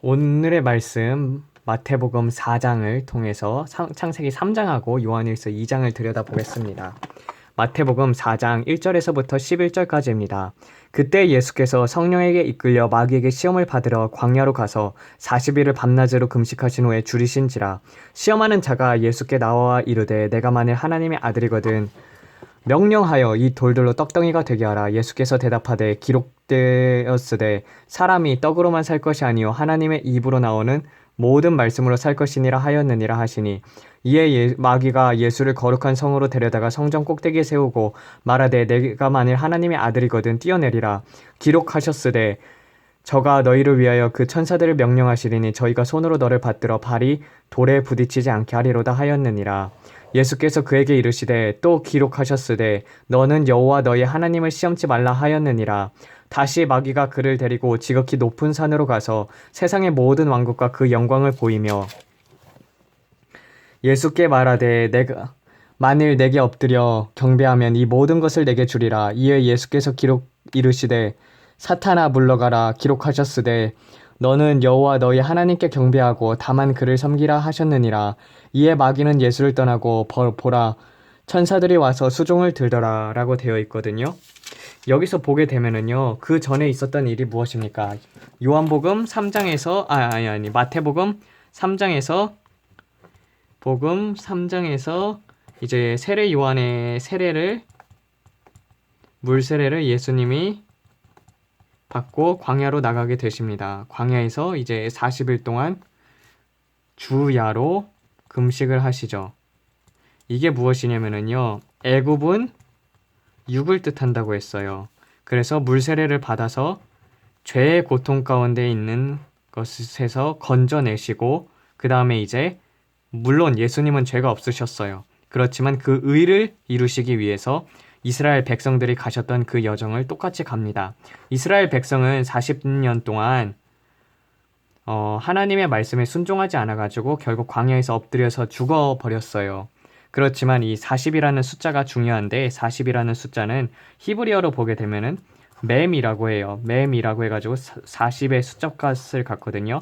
오늘의 말씀 마태복음 4장을 통해서 창세기 3장하고 요한일서 2장을 들여다보겠습니다. 마태복음 4장 1절에서부터 11절까지입니다. 그때 예수께서 성령에게 이끌려 마귀에게 시험을 받으러 광야로 가서 40일을 밤낮으로 금식하신 후에 줄이신지라. 시험하는 자가 예수께 나와 이르되 내가 만일 하나님의 아들이거든 명령하여 이 돌들로 떡덩이가 되게 하라. 예수께서 대답하되 기록되었으되 사람이 떡으로만 살 것이 아니요 하나님의 입으로 나오는 모든 말씀으로 살 것이니라 하였느니라 하시니 이에 마귀가 예수를 거룩한 성으로 데려다가 성전 꼭대기에 세우고 말하되 내가 만일 하나님의 아들이거든 뛰어내리라. 기록하셨으되 저가 너희를 위하여 그 천사들을 명령하시리니 저희가 손으로 너를 받들어 발이 돌에 부딪히지 않게 하리로다 하였느니라. 예수께서 그에게 이르시되 또 기록하셨으되 너는 여호와 너희 하나님을 시험치 말라 하였느니라. 다시 마귀가 그를 데리고 지극히 높은 산으로 가서 세상의 모든 왕국과 그 영광을 보이며 예수께 말하되 내가 만일 내게 엎드려 경배하면 이 모든 것을 내게 주리라. 이에 예수께서 이르시되 사탄아 물러가라. 기록하셨으되 너는 여호와 너희 하나님께 경배하고 다만 그를 섬기라 하셨느니라. 이에 마귀는 예수를 떠나고 보라 천사들이 와서 수종을 들더라 라고 되어 있거든요. 여기서 보게 되면은요, 그 전에 있었던 일이 무엇입니까? 요한복음 3장에서 마태복음 3장에서 복음 3장에서 이제 세례 요한의 물 세례를 예수님이 받고 광야로 나가게 되십니다. 광야에서 이제 40일 동안 주야로 금식을 하시죠. 이게 무엇이냐면요, 애굽은 육을 뜻한다고 했어요. 그래서 물 세례를 받아서 죄의 고통 가운데 있는 것에서 건져내시고 그 다음에 이제 물론 예수님은 죄가 없으셨어요. 그렇지만 그 의를 이루시기 위해서 이스라엘 백성들이 가셨던 그 여정을 똑같이 갑니다. 이스라엘 백성은 40년 동안 하나님의 말씀에 순종하지 않아가지고 결국 광야에서 엎드려서 죽어버렸어요. 그렇지만 이 40이라는 숫자가 중요한데 40이라는 숫자는 히브리어로 보게 되면은 맴이라고 해요. 맴이라고 해가지고 40의 숫자값을 갖거든요.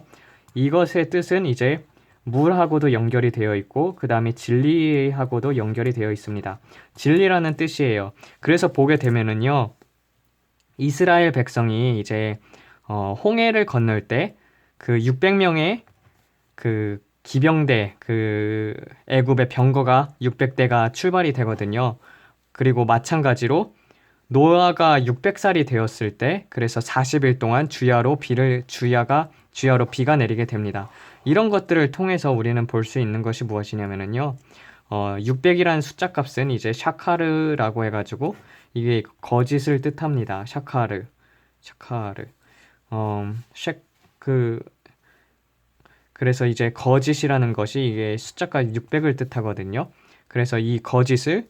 이것의 뜻은 이제 물하고도 연결이 되어 있고 그 다음에 진리하고도 연결이 되어 있습니다. 진리라는 뜻이에요. 그래서 보게 되면은요, 이스라엘 백성이 이제 홍해를 건널 때 그 600명의 그 기병대, 그 애굽의 병거가 600대가 출발이 되거든요. 그리고 마찬가지로 노아가 600살이 되었을 때 그래서 40일 동안 주야로 비가 내리게 됩니다. 이런 것들을 통해서 우리는 볼 수 있는 것이 무엇이냐면요, 600이라는 숫자 값은 이제 샤카르라고 해가지고 이게 거짓을 뜻합니다. 샤카르. 그래서 이제 거짓이라는 것이 이게 숫자가 600을 뜻하거든요. 그래서 이 거짓을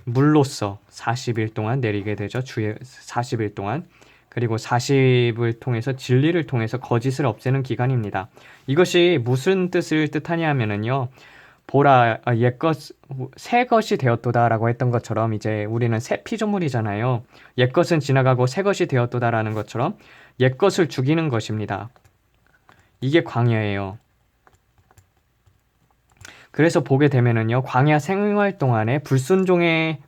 물로써 40일 동안 내리게 되죠. 주의 40일 동안. 그리고 40을 통해서 진리를 통해서 거짓을 없애는 기간입니다. 이것이 무슨 뜻을 뜻하냐 하면은요, 보라 새 것이 되었도다라고 했던 것처럼 이제 우리는 새 피조물이잖아요. 옛 것은 지나가고 새 것이 되었도다라는 것처럼 옛 것을 죽이는 것입니다. 이게 광야예요. 그래서 보게 되면은요, 광야 생활 동안에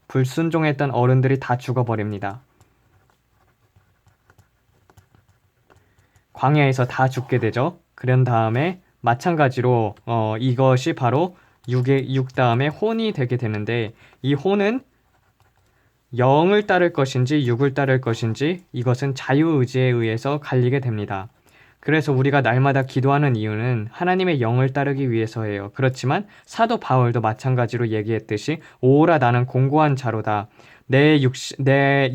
불순종했던 어른들이 다 죽어버립니다. 광야에서 다 죽게 되죠. 그런 다음에 마찬가지로 이것이 바로 6 다음에 혼이 되게 되는데, 이 혼은 영을 따를 것인지 6을 따를 것인지 이것은 자유의지에 의해서 갈리게 됩니다. 그래서 우리가 날마다 기도하는 이유는 하나님의 영을 따르기 위해서예요. 그렇지만 사도 바울도 마찬가지로 얘기했듯이 오라 나는 공고한 자로다. 내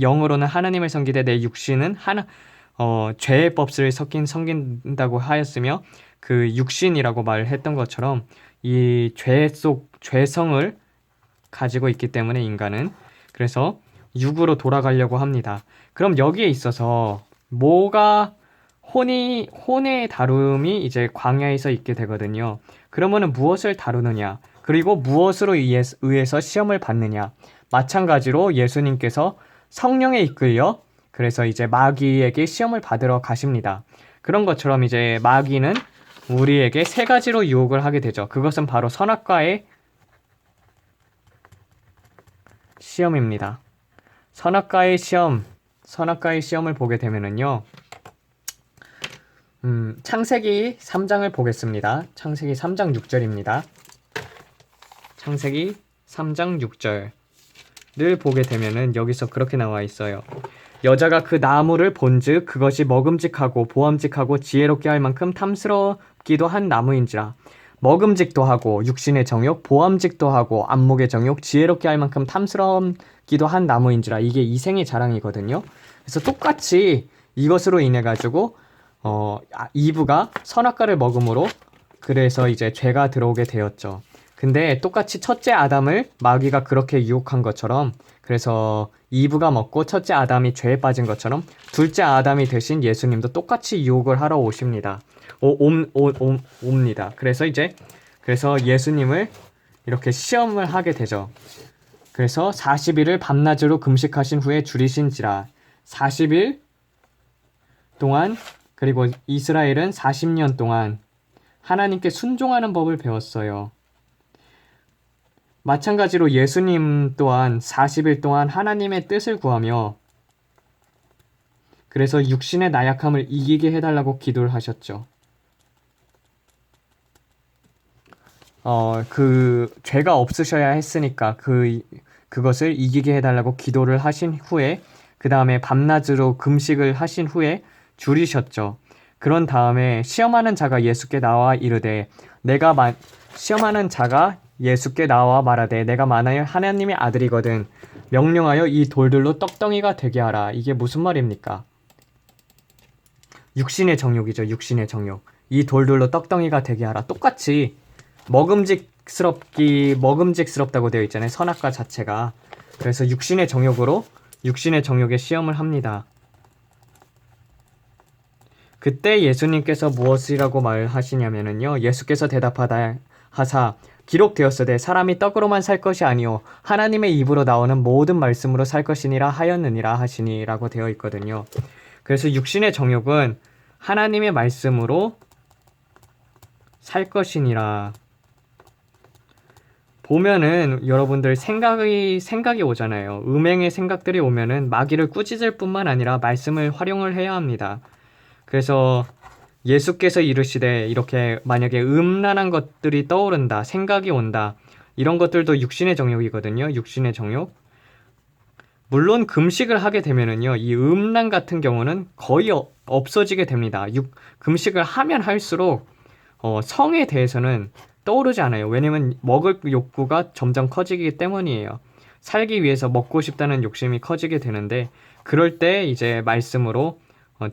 영으로는 하나님을 섬기되 내 육신은 죄의 법을 섬긴다고 하였으며 그 육신이라고 말했던 것처럼 이 죄성을 가지고 있기 때문에 인간은 그래서 육으로 돌아가려고 합니다. 그럼 여기에 있어서 혼의 다룸이 이제 광야에서 있게 되거든요. 그러면은 무엇을 다루느냐? 그리고 무엇으로 의해서 시험을 받느냐? 마찬가지로 예수님께서 성령에 이끌려 그래서 이제 마귀에게 시험을 받으러 가십니다. 그런 것처럼 이제 마귀는 우리에게 세 가지로 유혹을 하게 되죠. 그것은 바로 선악과의 시험입니다. 선악과의 시험을 보게 되면은요. 창세기 3장을 보겠습니다. 창세기 3장 6절입니다. 창세기 3장 6절을 보게 되면은 여기서 그렇게 나와 있어요. 여자가 그 나무를 본즉 그것이 먹음직하고 보암직하고 지혜롭게 할 만큼 탐스럽기도 한 나무인지라. 먹음직도 하고 육신의 정욕, 보암직도 하고 안목의 정욕, 지혜롭게 할 만큼 탐스럽기도 한 나무인지라. 이게 이생의 자랑이거든요. 그래서 똑같이 이것으로 인해 가지고 이브가 선악과를 먹음으로 그래서 이제 죄가 들어오게 되었죠. 근데 똑같이 첫째 아담을 마귀가 그렇게 유혹한 것처럼, 그래서 이브가 먹고 첫째 아담이 죄에 빠진 것처럼 둘째 아담이 되신 예수님도 똑같이 유혹을 하러 오십니다. 옵니다. 그래서 예수님을 이렇게 시험을 하게 되죠. 그래서 40일을 밤낮으로 금식하신 후에 줄이신지라. 40일 동안, 그리고 이스라엘은 40년 동안 하나님께 순종하는 법을 배웠어요. 마찬가지로 예수님 또한 40일 동안 하나님의 뜻을 구하며 그래서 육신의 나약함을 이기게 해달라고 기도를 하셨죠. 그 죄가 없으셔야 했으니까 그것을 이기게 해달라고 기도를 하신 후에 그 다음에 밤낮으로 금식을 하신 후에 줄이셨죠. 그런 다음에 시험하는 자가 예수께 나와 이르되 시험하는 자가 예수께 나와 말하되 내가 만일 하나님의 아들이거든 명령하여 이 돌들로 떡덩이가 되게 하라. 이게 무슨 말입니까? 육신의 정욕이죠. 육신의 정욕. 이 돌들로 떡덩이가 되게 하라. 똑같이 먹음직스럽다고 되어 있잖아요. 선악과 자체가. 그래서 육신의 정욕에 시험을 합니다. 그때 예수님께서 무엇이라고 말하시냐면요. 예수께서 대답하다 하사 기록되었으되 사람이 떡으로만 살 것이 아니요 하나님의 입으로 나오는 모든 말씀으로 살 것이니라 하였느니라 하시니라고 되어 있거든요. 그래서 육신의 정욕은 하나님의 말씀으로 살 것이니라. 보면은 여러분들 생각이 오잖아요. 음행의 생각들이 오면은 마귀를 꾸짖을 뿐만 아니라 말씀을 활용을 해야 합니다. 그래서 예수께서 이르시되 이렇게 만약에 음란한 것들이 떠오른다, 생각이 온다, 이런 것들도 육신의 정욕이거든요. 육신의 정욕. 물론 금식을 하게 되면은요, 이 음란 같은 경우는 거의 없어지게 됩니다. 금식을 하면 할수록 성에 대해서는 떠오르지 않아요. 왜냐면 먹을 욕구가 점점 커지기 때문이에요. 살기 위해서 먹고 싶다는 욕심이 커지게 되는데 그럴 때 이제 말씀으로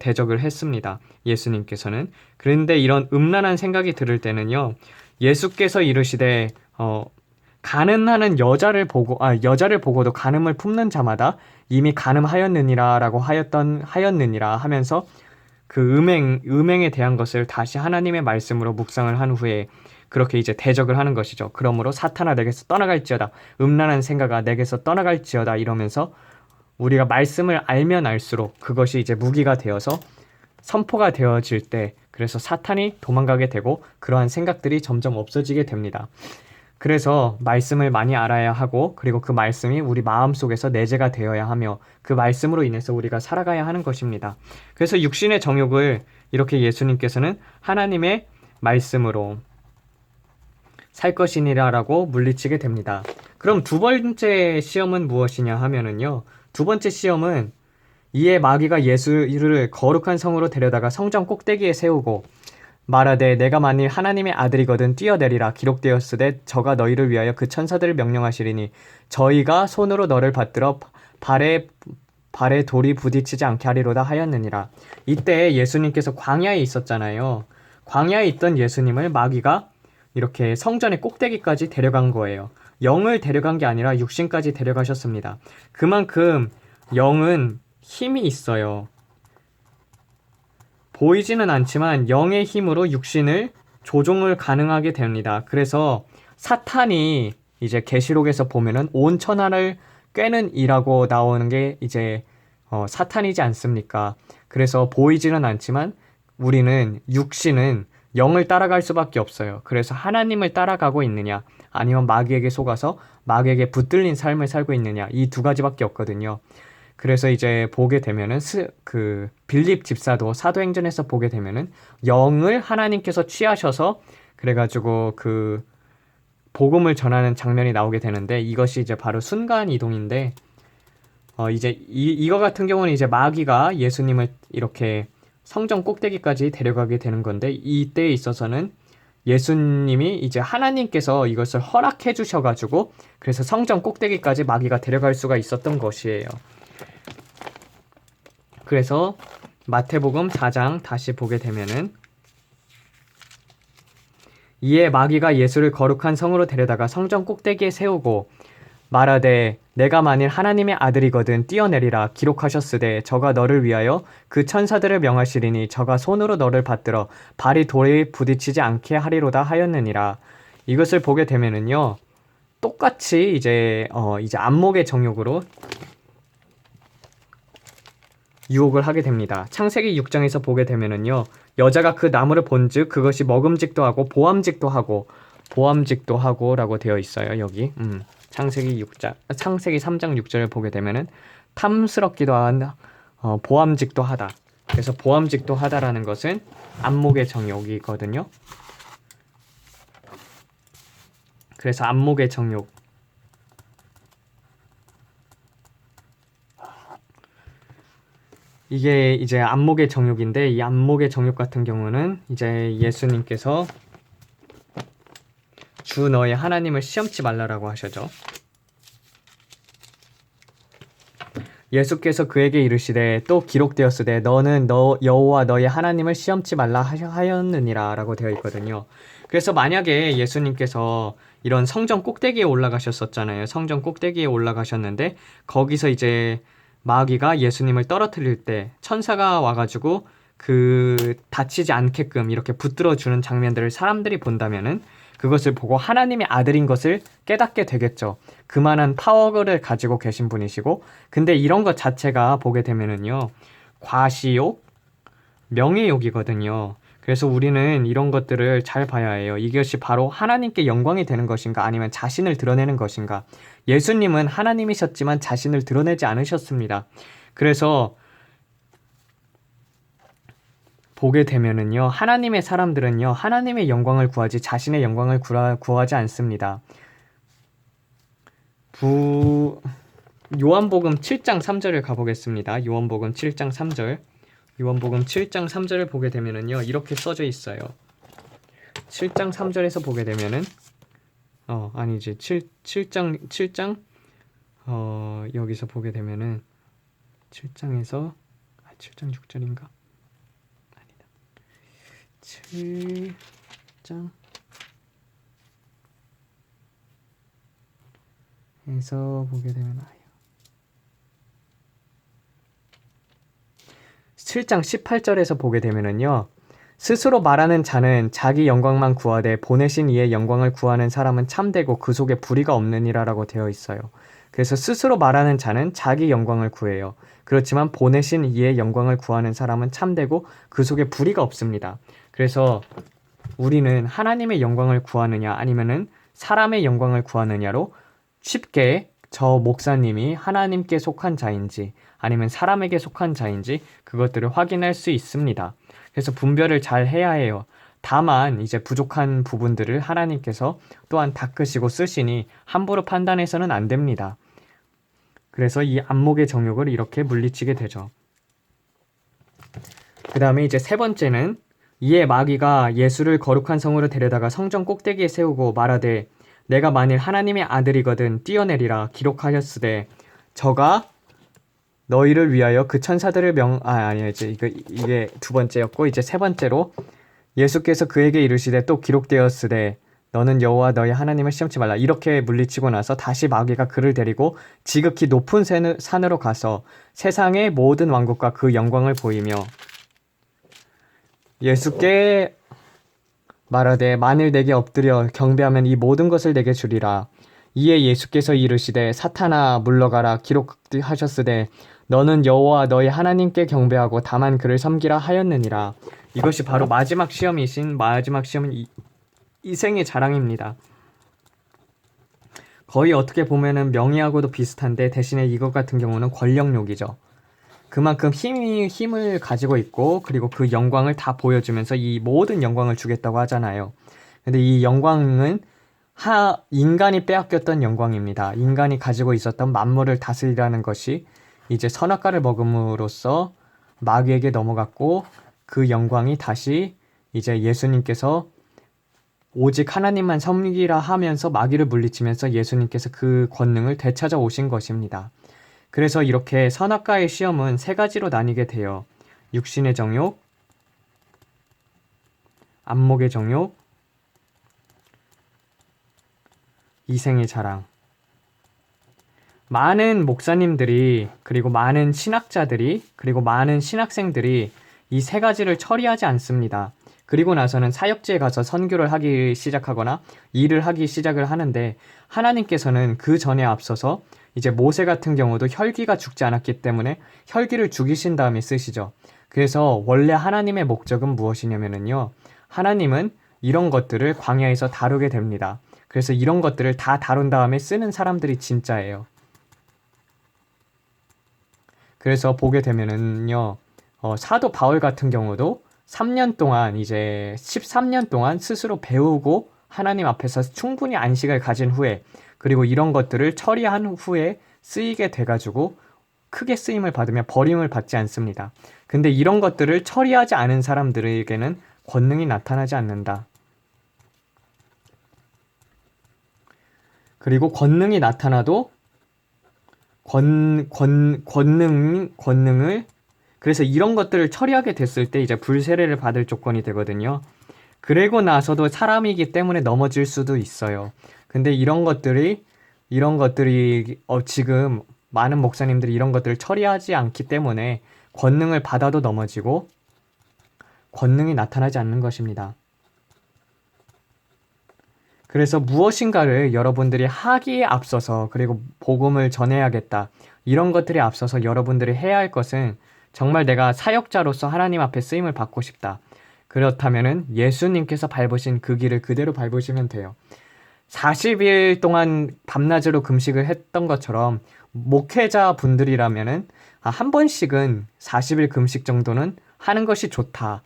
대적을 했습니다. 예수님께서는. 그런데 이런 음란한 생각이 들을 때는요. 예수께서 이르시되 가늠하는 여자를 보고도 간음을 품는 자마다 이미 간음하였느니라라고 하였느니라 하면서 그 음행에 대한 것을 다시 하나님의 말씀으로 묵상을 한 후에 그렇게 이제 대적을 하는 것이죠. 그러므로 사탄아 내게서 떠나갈지어다. 음란한 생각아 내게서 떠나갈지어다. 이러면서 우리가 말씀을 알면 알수록 그것이 이제 무기가 되어서 선포가 되어질 때 그래서 사탄이 도망가게 되고 그러한 생각들이 점점 없어지게 됩니다. 그래서 말씀을 많이 알아야 하고 그리고 그 말씀이 우리 마음속에서 내재가 되어야 하며 그 말씀으로 인해서 우리가 살아가야 하는 것입니다. 그래서 육신의 정욕을 이렇게 예수님께서는 하나님의 말씀으로 살 것이니라라고 물리치게 됩니다. 그럼 두 번째 시험은 무엇이냐 하면은요. 두 번째 시험은 이에 마귀가 예수를 거룩한 성으로 데려다가 성전 꼭대기에 세우고 말하되 내가 만일 하나님의 아들이거든 뛰어내리라 기록되었으되 저가 너희를 위하여 그 천사들을 명령하시리니 저희가 손으로 너를 받들어 발에 돌이 부딪히지 않게 하리로다 하였느니라. 이때 예수님께서 광야에 있었잖아요. 광야에 있던 예수님을 마귀가 이렇게 성전의 꼭대기까지 데려간 거예요. 영을 데려간 게 아니라 육신까지 데려가셨습니다. 그만큼 영은 힘이 있어요. 보이지는 않지만 영의 힘으로 육신을 조종을 가능하게 됩니다. 그래서 사탄이 이제 계시록에서 보면은 온 천하를 꿰는 이라고 나오는 게 이제 사탄이지 않습니까? 그래서 보이지는 않지만 우리는 육신은 영을 따라갈 수밖에 없어요. 그래서 하나님을 따라가고 있느냐, 아니면 마귀에게 속아서 마귀에게 붙들린 삶을 살고 있느냐, 이 두 가지밖에 없거든요. 그래서 이제 보게 되면은 빌립 집사도 사도행전에서 보게 되면은 영을 하나님께서 취하셔서 그래가지고 그 복음을 전하는 장면이 나오게 되는데, 이것이 이제 바로 순간 이동인데, 이제 이거 같은 경우는 이제 마귀가 예수님을 이렇게 성전 꼭대기까지 데려가게 되는 건데, 이때에 있어서는 예수님이 이제 하나님께서 이것을 허락해 주셔가지고 그래서 성전 꼭대기까지 마귀가 데려갈 수가 있었던 것이에요. 그래서 마태복음 4장 다시 보게 되면은, 이에 마귀가 예수를 거룩한 성으로 데려다가 성전 꼭대기에 세우고 말하되 내가 만일 하나님의 아들이거든 뛰어내리라 기록하셨으되 저가 너를 위하여 그 천사들을 명하시리니 저가 손으로 너를 받들어 발이 돌에 부딪히지 않게 하리로다 하였느니라. 이것을 보게 되면은요, 똑같이 이제 안목의 정욕으로 유혹을 하게 됩니다. 창세기 6장에서 보게 되면은요, 여자가 그 나무를 본즉 그것이 먹음직도 하고 보암직도 하고 라고 되어 있어요. 여기 창세기 3장 6절을 보게 되면은 탐스럽기도 한 보암직도 하다. 그래서 보암직도 하다라는 것은 안목의 정욕이거든요. 그래서 안목의 정욕, 이게 이제 안목의 정욕인데, 이 안목의 정욕 같은 경우는 이제 예수님께서 주 너의 하나님을 시험치 말라라고 하셔죠. 예수께서 그에게 이르시되 또 기록되었으되 너는 너 여호와 너의 하나님을 시험치 말라 하였느니라 라고 되어 있거든요. 그래서 만약에 예수님께서 이런 성전 꼭대기에 올라가셨었잖아요. 성전 꼭대기에 올라가셨는데 거기서 이제 마귀가 예수님을 떨어뜨릴 때 천사가 와가지고 다치지 않게끔 이렇게 붙들어 주는 장면들을 사람들이 본다면은 그것을 보고 하나님의 아들인 것을 깨닫게 되겠죠. 그만한 파워를 가지고 계신 분이시고, 근데 이런 것 자체가 보게 되면은요, 과시욕, 명예욕이거든요. 그래서 우리는 이런 것들을 잘 봐야 해요. 이것이 바로 하나님께 영광이 되는 것인가, 아니면 자신을 드러내는 것인가. 예수님은 하나님이셨지만 자신을 드러내지 않으셨습니다. 그래서 보게 되면은요, 하나님의 사람들은요, 하나님의 영광을 구하지 자신의 영광을 구하지 않습니다. 요한복음 7장 3절을 가보겠습니다. 요한복음 7장 3절. 요한복음 7장 3절을 보게 되면은요, 이렇게 써져 있어요. 7장 3절에서 보게 되면은, 아니지, 7장, 여기서 보게 되면은, 7장 6절인가? 7장 에서 보게 되면 7장 18절에서 보게 되면은요, 스스로 말하는 자는 자기 영광만 구하되 보내신 이의 영광을 구하는 사람은 참되고 그 속에 불의가 없느니라 라고 되어 있어요. 그래서 스스로 말하는 자는 자기 영광을 구해요. 그렇지만 보내신 이의 영광을 구하는 사람은 참되고 그 속에 불의가 없습니다. 그래서 우리는 하나님의 영광을 구하느냐 아니면은 사람의 영광을 구하느냐로 쉽게 저 목사님이 하나님께 속한 자인지 아니면 사람에게 속한 자인지 그것들을 확인할 수 있습니다. 그래서 분별을 잘 해야 해요. 다만 이제 부족한 부분들을 하나님께서 또한 닦으시고 쓰시니 함부로 판단해서는 안 됩니다. 그래서 이 안목의 정욕을 이렇게 물리치게 되죠. 그 다음에 이제 세 번째는, 이에 마귀가 예수를 거룩한 성으로 데려다가 성전 꼭대기에 세우고 말하되 내가 만일 하나님의 아들이거든 뛰어내리라 기록하였으되 저가 너희를 위하여 그 천사들을 이게 두 번째였고, 이제 세 번째로 예수께서 그에게 이르시되 또 기록되었으되 너는 여호와 너의 하나님을 시험치 말라, 이렇게 물리치고 나서 다시 마귀가 그를 데리고 지극히 높은 산으로 가서 세상의 모든 왕국과 그 영광을 보이며 예수께 말하되 만일 내게 엎드려 경배하면 이 모든 것을 내게 주리라. 이에 예수께서 이르시되 사탄아 물러가라 기록하셨으되 너는 여호와 너의 하나님께 경배하고 다만 그를 섬기라 하였느니라. 이것이 바로 마지막 시험이신 마지막 시험은 이생의 자랑입니다. 거의 어떻게 보면은 명예하고도 비슷한데 대신에 이것 같은 경우는 권력욕이죠. 그만큼 힘을 가지고 있고 그리고 그 영광을 다 보여주면서 이 모든 영광을 주겠다고 하잖아요. 근데 이 영광은 인간이 빼앗겼던 영광입니다. 인간이 가지고 있었던 만물을 다스리라는 것이 이제 선악과를 먹음으로써 마귀에게 넘어갔고 그 영광이 다시 이제 예수님께서 오직 하나님만 섬기라 하면서 마귀를 물리치면서 예수님께서 그 권능을 되찾아 오신 것입니다. 그래서 이렇게 선악과의 시험은 세 가지로 나뉘게 돼요. 육신의 정욕, 안목의 정욕, 이생의 자랑. 많은 목사님들이 그리고 많은 신학자들이 그리고 많은 신학생들이 이 세 가지를 처리하지 않습니다. 그리고 나서는 사역지에 가서 선교를 하기 시작하거나 일을 하기 시작을 하는데 하나님께서는 그 전에 앞서서 이제 모세 같은 경우도 혈기가 죽지 않았기 때문에 혈기를 죽이신 다음에 쓰시죠. 그래서 원래 하나님의 목적은 무엇이냐면요. 하나님은 이런 것들을 광야에서 다루게 됩니다. 그래서 이런 것들을 다 다룬 다음에 쓰는 사람들이 진짜예요. 그래서 보게 되면은요, 사도 바울 같은 경우도 3년 동안 이제 13년 동안 스스로 배우고 하나님 앞에서 충분히 안식을 가진 후에 그리고 이런 것들을 처리한 후에 쓰이게 돼가지고 크게 쓰임을 받으며 버림을 받지 않습니다. 근데 이런 것들을 처리하지 않은 사람들에게는 권능이 나타나지 않는다. 그리고 권능이 나타나도 권능을 그래서 이런 것들을 처리하게 됐을 때 이제 불세례를 받을 조건이 되거든요. 그리고 나서도 사람이기 때문에 넘어질 수도 있어요. 근데 이런 것들이 지금 많은 목사님들이 이런 것들을 처리하지 않기 때문에 권능을 받아도 넘어지고 권능이 나타나지 않는 것입니다. 그래서 무엇인가를 여러분들이 하기에 앞서서 그리고 복음을 전해야겠다. 이런 것들에 앞서서 여러분들이 해야 할 것은 정말 내가 사역자로서 하나님 앞에 쓰임을 받고 싶다. 그렇다면은 예수님께서 밟으신 그 길을 그대로 밟으시면 돼요. 40일 동안 밤낮으로 금식을 했던 것처럼 목회자 분들이라면은 한 번씩은 40일 금식 정도는 하는 것이 좋다.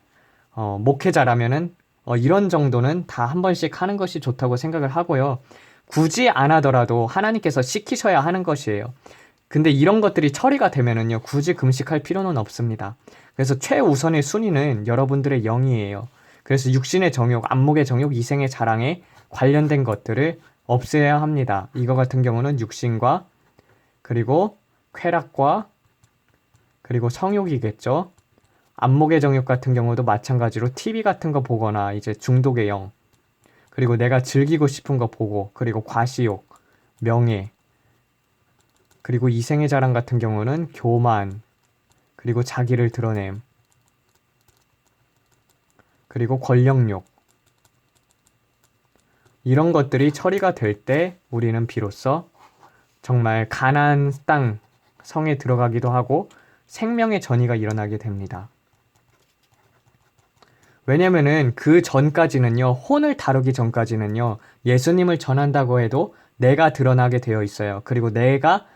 목회자라면은 이런 정도는 다 한 번씩 하는 것이 좋다고 생각을 하고요. 굳이 안 하더라도 하나님께서 시키셔야 하는 것이에요. 근데 이런 것들이 처리가 되면은요, 굳이 금식할 필요는 없습니다. 그래서 최우선의 순위는 여러분들의 영이에요. 그래서 육신의 정욕, 안목의 정욕, 이생의 자랑에 관련된 것들을 없애야 합니다. 이거 같은 경우는 육신과 그리고 쾌락과 그리고 성욕이겠죠. 안목의 정욕 같은 경우도 마찬가지로 TV 같은 거 보거나 이제 중독의 영, 그리고 내가 즐기고 싶은 거 보고, 그리고 과시욕, 명예, 그리고 이생의 자랑 같은 경우는 교만, 그리고 자기를 드러냄, 그리고 권력욕. 이런 것들이 처리가 될 때 우리는 비로소 정말 가나안 땅 성에 들어가기도 하고 생명의 전이가 일어나게 됩니다. 왜냐면은 그 전까지는요, 혼을 다루기 전까지는요, 예수님을 전한다고 해도 내가 드러나게 되어 있어요. 그리고 내가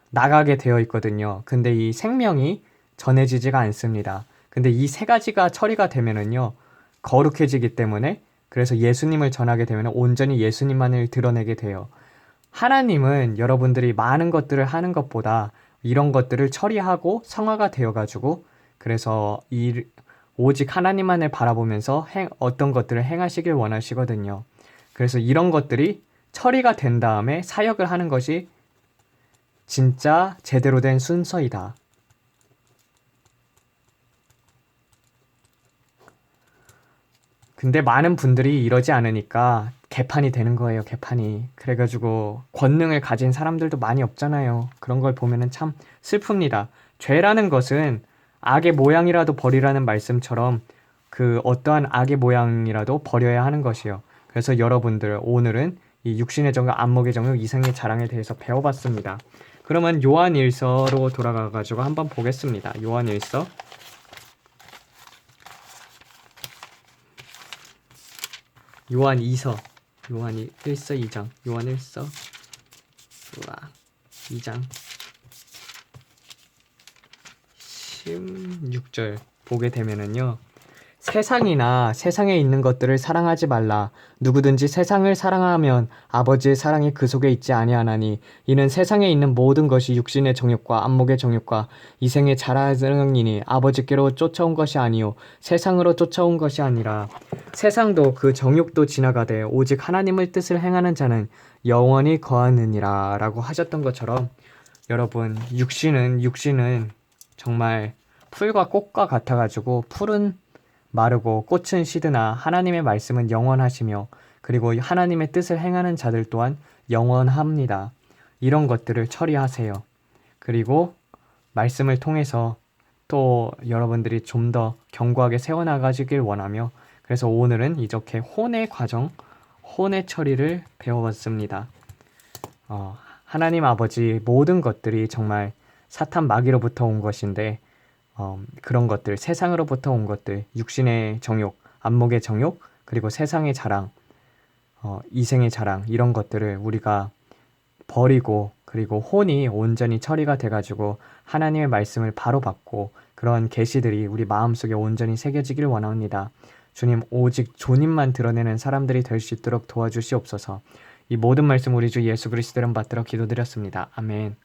나가게 되어 있거든요. 근데 이 생명이 전해지지가 않습니다. 근데 이 세 가지가 처리가 되면은요, 거룩해지기 때문에 그래서 예수님을 전하게 되면 온전히 예수님만을 드러내게 돼요. 하나님은 여러분들이 많은 것들을 하는 것보다 이런 것들을 처리하고 성화가 되어가지고 그래서 오직 하나님만을 바라보면서 어떤 것들을 행하시길 원하시거든요. 그래서 이런 것들이 처리가 된 다음에 사역을 하는 것이 진짜 제대로 된 순서이다. 근데 많은 분들이 이러지 않으니까 개판이 되는 거예요, 개판이. 그래가지고 권능을 가진 사람들도 많이 없잖아요. 그런 걸 보면은 참 슬픕니다. 죄라는 것은 악의 모양이라도 버리라는 말씀처럼 그 어떠한 악의 모양이라도 버려야 하는 것이요. 그래서 여러분들 오늘은 이 육신의 정욕, 안목의 정욕, 이생의 자랑에 대해서 배워봤습니다. 그러면 요한일서로 돌아가가지고 한번 보겠습니다. 요한일서 요한 2서, 요한 1서 2장, 요한 1서 2장 16절 보게 되면은요. 세상이나 세상에 있는 것들을 사랑하지 말라. 누구든지 세상을 사랑하면 아버지의 사랑이 그 속에 있지 아니하나니 이는 세상에 있는 모든 것이 육신의 정욕과 안목의 정욕과 이생의 자랑이니 아버지께로 쫓아온 것이 아니요 세상으로 쫓아온 것이 아니라 세상도 그 정욕도 지나가되 오직 하나님의 뜻을 행하는 자는 영원히 거하느니라 라고 하셨던 것처럼 여러분 육신은 정말 풀과 꽃과 같아가지고 풀은 마르고 꽃은 시드나 하나님의 말씀은 영원하시며 그리고 하나님의 뜻을 행하는 자들 또한 영원합니다. 이런 것들을 처리하세요. 그리고 말씀을 통해서 또 여러분들이 좀 더 견고하게 세워나가시길 원하며 그래서 오늘은 이렇게 혼의 과정, 혼의 처리를 배워봤습니다. 하나님 아버지 모든 것들이 정말 사탄 마귀로부터 온 것인데 그런 것들, 세상으로부터 온 것들, 육신의 정욕, 안목의 정욕, 그리고 세상의 자랑, 이생의 자랑 이런 것들을 우리가 버리고 그리고 혼이 온전히 처리가 돼가지고 하나님의 말씀을 바로 받고 그런 계시들이 우리 마음속에 온전히 새겨지길 원합니다. 주님 오직 주님만 드러내는 사람들이 될 수 있도록 도와주시옵소서. 이 모든 말씀 우리 주 예수 그리스도 이름 받들어 기도드렸습니다. 아멘.